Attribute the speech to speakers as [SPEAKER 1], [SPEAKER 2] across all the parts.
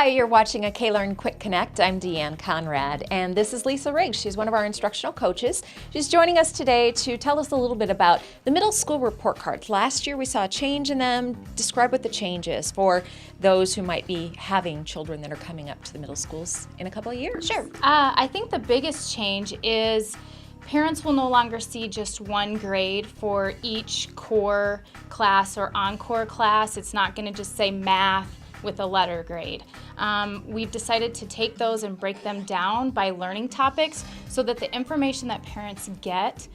[SPEAKER 1] Hi, you're watching a K-Learn Quick Connect. I'm Deanne Conrad, and this is Lisa Riggs. She's one of our instructional coaches. She's joining us today to tell us a little bit about the middle school report cards. Last year we saw a change in them. Describe what the change is for those who might be having children that are coming up to the middle schools in a couple of years.
[SPEAKER 2] Sure. I think the biggest change is parents will no longer see just one grade for each core class or encore class. It's not going to just say math with a letter grade. We've decided to take those and break them down by learning topics so that the information that parents get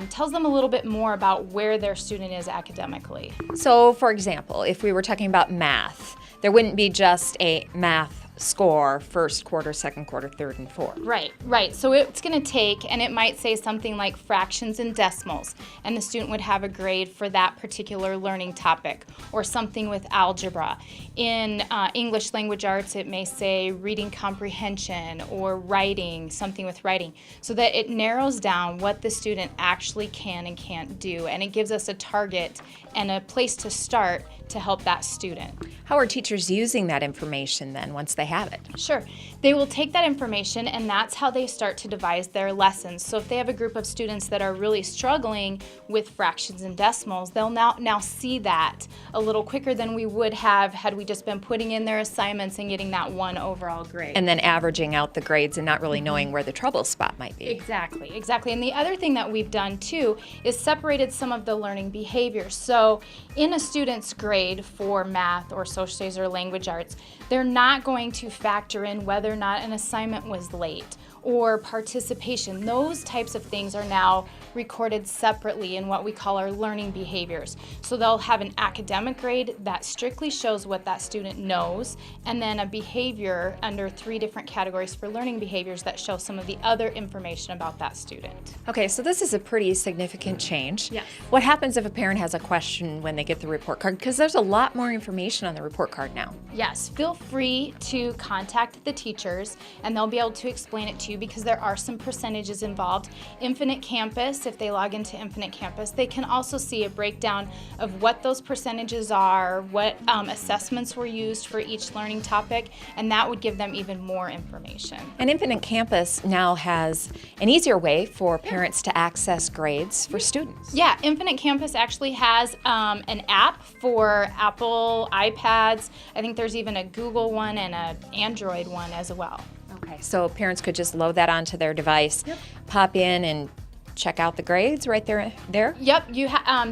[SPEAKER 2] tells them a little bit more about where their student is academically.
[SPEAKER 1] So, for example, if we were talking about math, there wouldn't be just a math score, first quarter, second quarter, third, and fourth.
[SPEAKER 2] Right. So it's going to take, and it might say something like fractions and decimals, and the student would have a grade for that particular learning topic, or something with algebra. In English language arts, it may say reading comprehension or writing, something with writing, so that it narrows down what the student actually can and can't do, and it gives us a target and a place to start to help that student.
[SPEAKER 1] How are teachers using that information then once they have it?
[SPEAKER 2] Sure. They will take that information, and that's how they start to devise their lessons. So if they have a group of students that are really struggling with fractions and decimals, they'll now see that a little quicker than we would have had we just been putting in their assignments and getting that one overall grade.
[SPEAKER 1] And then averaging out the grades and not really knowing where the trouble spot might be.
[SPEAKER 2] Exactly. And the other thing that we've done too is separated some of the learning behaviors. So in a student's grade for math or social studies or language arts, they're not going to factor in whether or not an assignment was late or participation. Those types of things are now recorded separately in what we call our learning behaviors. So they'll have an academic grade that strictly shows what that student knows, and then a behavior under 3 different categories for learning behaviors that show some of the other information about that student.
[SPEAKER 1] Okay, so this is a pretty significant change.
[SPEAKER 2] Yes.
[SPEAKER 1] What happens if a parent has a question when they get the report card? Because there's a lot more information on the report card now.
[SPEAKER 2] Yes, feel free to contact the teachers, and they'll be able to explain it to you, because there are some percentages involved. Infinite Campus, if they log into Infinite Campus, they can also see a breakdown of what those percentages are, what assessments were used for each learning topic, and that would give them even more information.
[SPEAKER 1] And Infinite Campus now has an easier way for parents to access grades for students.
[SPEAKER 2] Yeah, Infinite Campus actually has an app for Apple iPads. I think there's even a Google one and an Android one as well.
[SPEAKER 1] Okay, so parents could just load that onto their device, pop in and check out the grades right there.
[SPEAKER 2] Yep,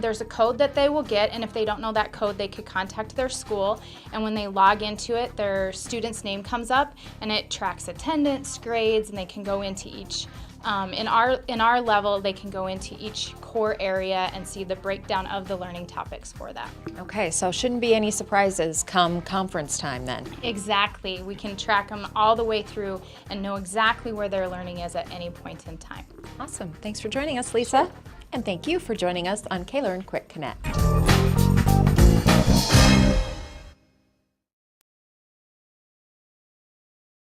[SPEAKER 2] there's a code that they will get, and if they don't know that code, they could contact their school, and when they log into it, their student's name comes up, and it tracks attendance, grades, and they can go into each in our level, they can go into each core area and see the breakdown of the learning topics for that.
[SPEAKER 1] Okay, so shouldn't be any surprises come conference time then.
[SPEAKER 2] Exactly. We can track them all the way through and know exactly where their learning is at any point in time.
[SPEAKER 1] Awesome. Thanks for joining us, Lisa. And thank you for joining us on K-Learn Quick Connect.